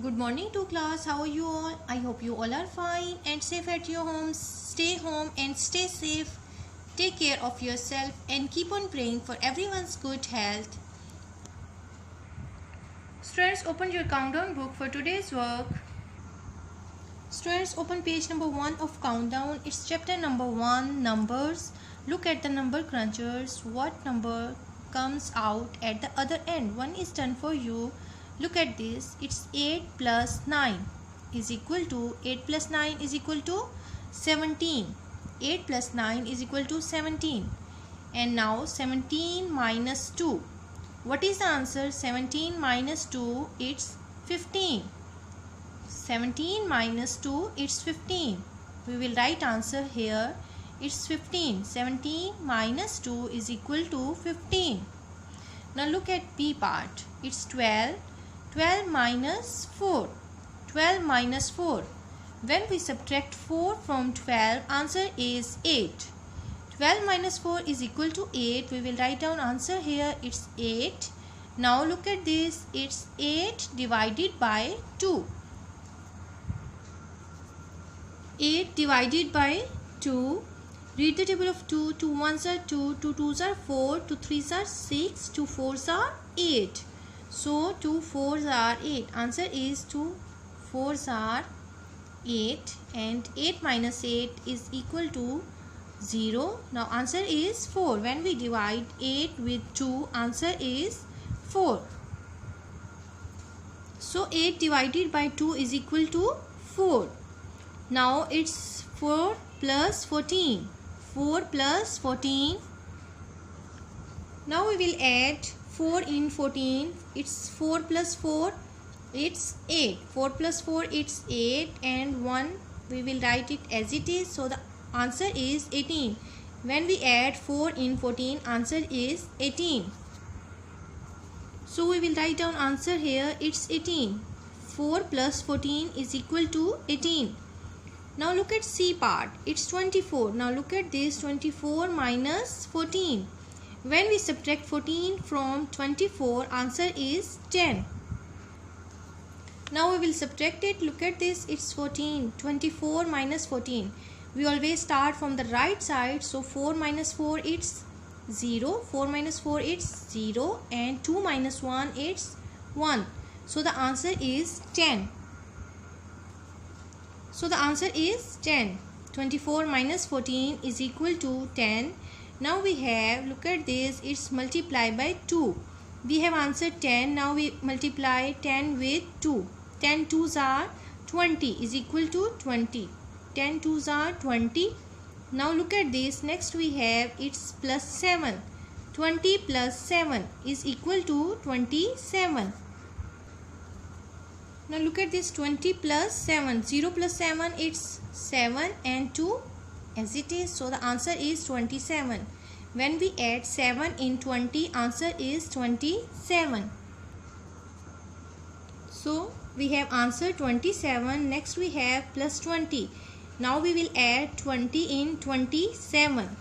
Good morning to class. How are you all? I hope you all are fine and safe at your homes. Stay home and stay safe. Take care of yourself and keep on praying for everyone's good health. Students, open your countdown book for today's work. Students, open page number 1 of countdown. It's chapter number 1, numbers. Look at the number crunchers. What number comes out at the other end? One is done for you. Look at this. It's 8 plus 9 is equal to 8 plus 9 is equal to 17. 8 plus 9 is equal to 17. And now 17 minus 2. What is the answer? 17 minus 2, it's 15. 17 minus 2, it's 15. We will write answer here. It's 15. 17 minus 2 is equal to 15. Now look at B part. It's 12. 12 minus 4. 12 minus 4. When we subtract 4 from 12, answer is 8. 12 minus 4 is equal to 8. We will write down answer here. It's 8. Now look at this. It's 8 divided by 2. 8 divided by 2. Read the table of 2. 2 1s are 2. 2 2s are 4. 2 3s are 6. 2 4s are 8. So 2 4s are 8. Answer is 2 4s are 8 and 8 minus 8 is equal to 0. Now answer is 4. When we divide 8 with 2, answer is 4. So 8 divided by 2 is equal to 4. Now it's 4 plus 14. 4 plus 14. Now we will add 4 in 14. It's 4 plus 4. It's 8. 4 plus 4, it's 8 and 1. We will write it as it is. So the answer is 18. When we add 4 in 14, answer is 18. So we will write down answer here. It's 18. 4 plus 14 is equal to 18. Now look at C part. It's 24. Now look at this. 24 minus 14. When we subtract 14 from 24, answer is 10. Now we will subtract it. Look at this. It's 14. 24 minus 14. We always start from the right side. So 4 minus 4, it's 0. 4 minus 4, it's 0. And 2 minus 1, it's 1. So the answer is 10. So the answer is 10. 24 minus 14 is equal to 10. Now we have, look at this, it's multiplied by 2. We have answered 10. Now we multiply 10 with 2. 10 2s are 20 is equal to 20. 10 2s are 20. Now look at this. Next we have, it's plus 7. 20 plus 7 is equal to 27. Now look at this. 20 plus 7. 0 plus 7, it's 7 and 2 as it is. So the answer is 27. When we add 7 in 20, answer is 27. So we have answer 27. Next we have plus 20. Now we will add 20 in 27.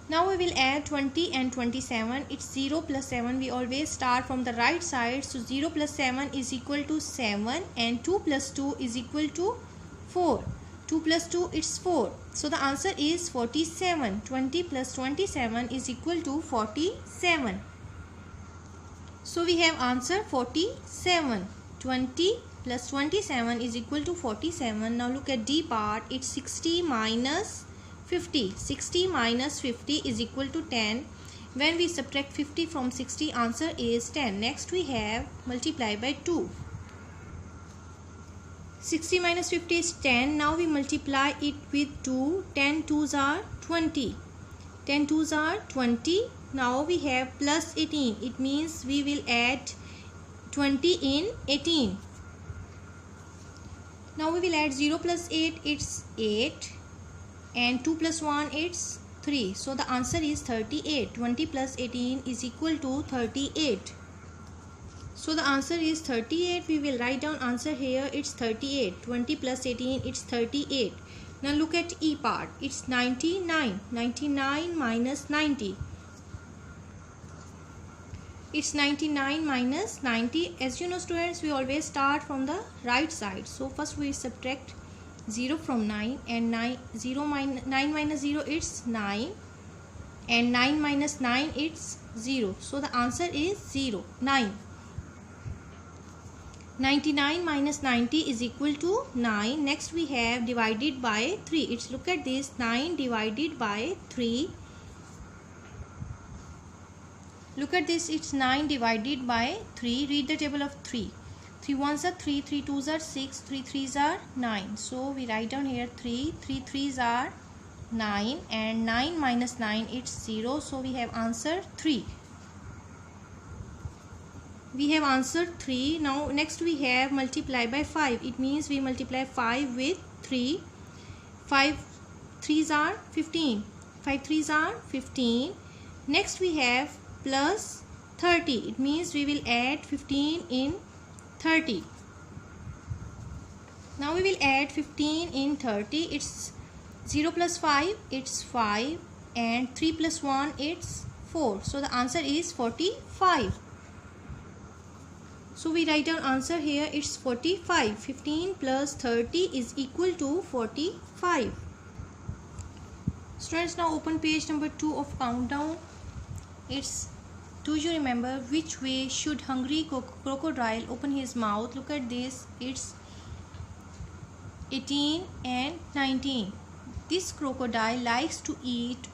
Now we will add 20 and 27. It's 0 plus 7. We always start from the right side. So 0 plus 7 is equal to 7 and 2 plus 2 is equal to 4. 2 plus 2, it's 4. So the answer is 47. 20 plus 27 is equal to 47. So we have answer 47. 20 plus 27 is equal to 47. Now look at D part. It's 60 minus 50. 60 minus 50 is equal to 10. When we subtract 50 from 60, answer is 10. Next we have multiply by 2. 60 minus 50 is 10. Now we multiply it with 2. 10 2s are 20. 10 2s are 20. Now we have plus 18. It means we will add 20 in 18. Now we will add 0 plus 8. It's 8. And 2 plus 1, it's 3. So the answer is 38. 20 plus 18 is equal to 38. So the answer is 38. We will write down answer here. It's 38. 20 plus 18, it's 38. Now look at E part. It's 99. 99 minus 90. It's 99 minus 90. As you know students, we always start from the right side. So first we subtract 0 from 9, and 9 minus 0 it's 9, and 9 minus 9 it's 0. So the answer is 0, 9. 99 minus 90 is equal to 9. Next we have divided by 3. It's look at this, 9 divided by 3. Look at this, it's 9 divided by 3. Read the table of 3. 3 ones are 3, 3 twos are 6, 3 threes are 9. So we write down here 3, 3 threes are 9, and 9 minus 9 it's 0. So we have answer 3. We have answer 3. Now next we have multiply by 5. It means we multiply 5 with 3. 5 threes are 15. 5 threes are 15. Next we have plus 30. It means we will add 15 in 30. Now we will add 15 in 30. It's 0 plus 5, it's 5, and 3 plus 1, it's 4. So the answer is 45. So we write down answer here, it's 45. 15 plus 30 is equal to 45. Students, now open page number 2 of countdown. It's, do you remember which way should hungry crocodile open his mouth? Look at this, it's 18 and 19. This crocodile likes to eat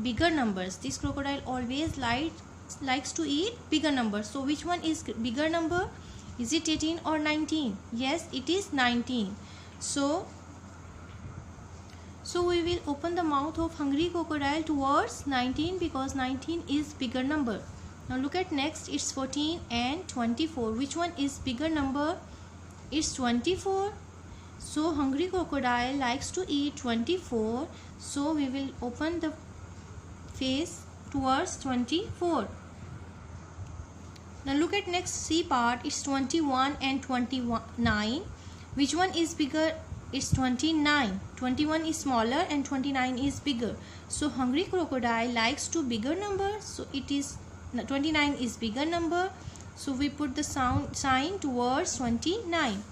bigger numbers. This crocodile always likes to eat bigger numbers. So which one is bigger number? Is it 18 or 19? Yes, it is 19. So we will open the mouth of hungry crocodile towards 19 because 19 is bigger number. Now look at next, it's 14 and 24. Which one is bigger number? It's 24. So hungry crocodile likes to eat 24. So we will open the face towards 24. Now look at next C part. It's 21 and 29. Which one is bigger? It's 29. 21 is smaller and 29 is bigger. So hungry crocodile likes to bigger number. So it is 29 is bigger number. So we put the sign towards 29.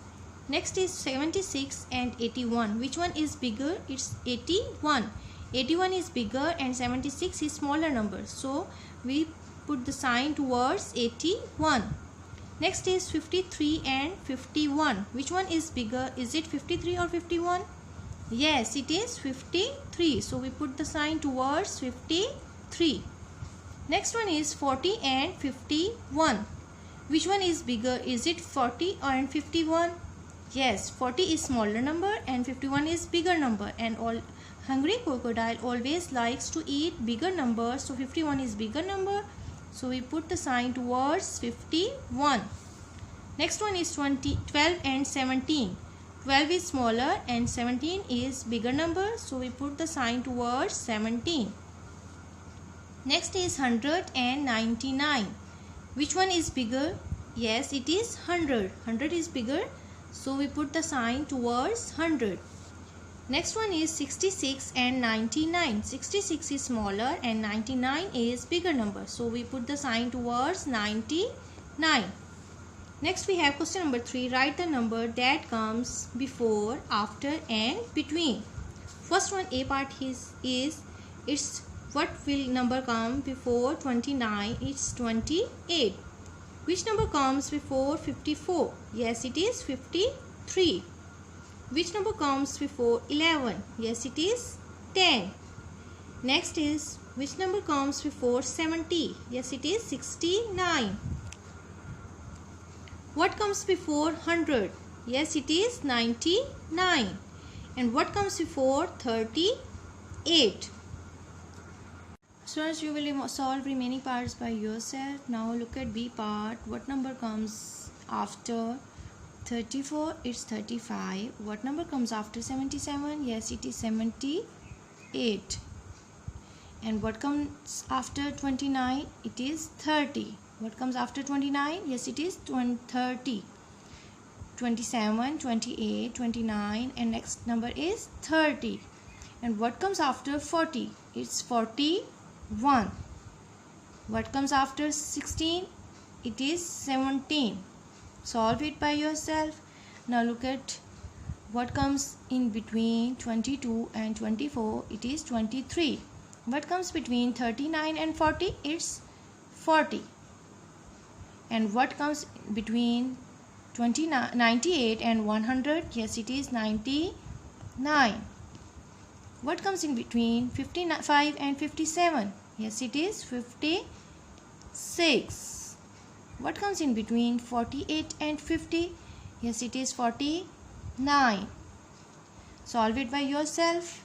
Next is 76 and 81. Which one is bigger? It's 81. 81 is bigger and 76 is smaller number. So we put the sign towards 81. Next is 53 and 51. Which one is bigger? Is it 53 or 51? Yes, it is 53. So we put the sign towards 53. Next one is 40 and 51. Which one is bigger? Is it 40 or 51? Yes, 40 is smaller number and 51 is bigger number, and all hungry crocodile always likes to eat bigger numbers. So 51 is bigger number. So we put the sign towards 51. Next one is 12 and 17. 12 is smaller and 17 is bigger number. So we put the sign towards 17. Next is 100 and 99. Which one is bigger? Yes, it is 100. 100 is bigger. So we put the sign towards 100. Next one is 66 and 99. 66 is smaller and 99 is bigger number. So we put the sign towards 99. Next we have question number 3. Write the number that comes before, after and between. First one, A part is it's what will number come before 29? It's 28. Which number comes before 54? Yes, it is 53. Which number comes before 11? Yes, it is 10. Next is which number comes before 70? Yes, it is 69. What comes before 100? Yes, it is 99. And what comes before 38? Students, you will solve remaining parts by yourself. Now look at B part. What number comes after 34? It's 35. What number comes after 77? Yes, it is 78. And what comes after 29? It is 30. What comes after 29? Yes, it is 30. 27, 28, 29, and next number is 30. And what comes after 40? It's 41. What comes after 16? it is 17. Solve it by yourself. Now look at what comes in between 22 and 24. It is 23. What comes between 39 and 40? It's 40. And what comes between 98 and 100? Yes, it is 99. What comes in between 55 and 57? Yes, it is 56. What comes in between 48 and 50? Yes, it is 49. Solve it by yourself.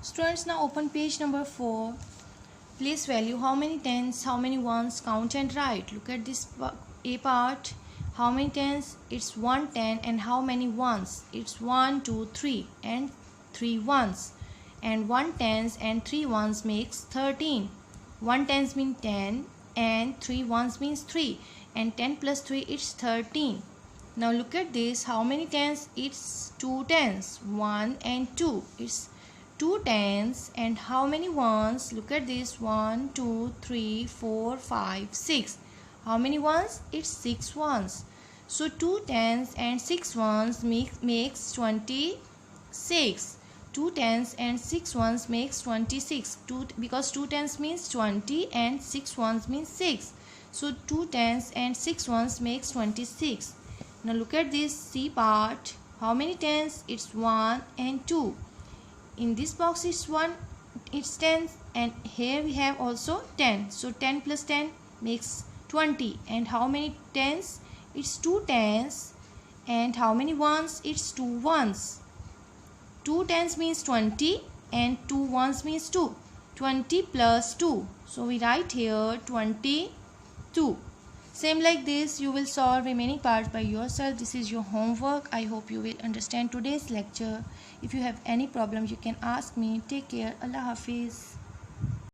Students, now open page number 4. Place value. How many tens, how many ones? Count and write. Look at this A part. How many tens? It's 1 10. And how many ones? It's 1 2 3 and 3 ones. And 1 tens and 3 ones makes 13. 1 tens means 10 and 3 ones means 3. And 10 plus 3 it's 13. Now look at this. How many tens? It's 2 tens. 1 and 2. It's 2 tens. And how many ones? Look at this. 1 2 3 4 5 6. How many ones? It's 6 ones. So 2 tens and 6 ones makes 26. 2 tens and 6 ones makes 26. Because 2 tens means 20 and 6 ones means 6. So 2 tens and 6 ones makes 26. Now look at this C part. How many tens? It's 1 and 2. In this box is 1, it's 10, and here we have also 10. So 10 plus 10 makes 20. And how many tens? It's 2 tens. And how many ones? It's 2 ones. 2 tens means 20 and 2 ones means 2. 20 plus 2. So we write here 22. Same like this, you will solve remaining parts by yourself. This is your homework. I hope you will understand today's lecture. If you have any problem, you can ask me. Take care. Allah Hafiz.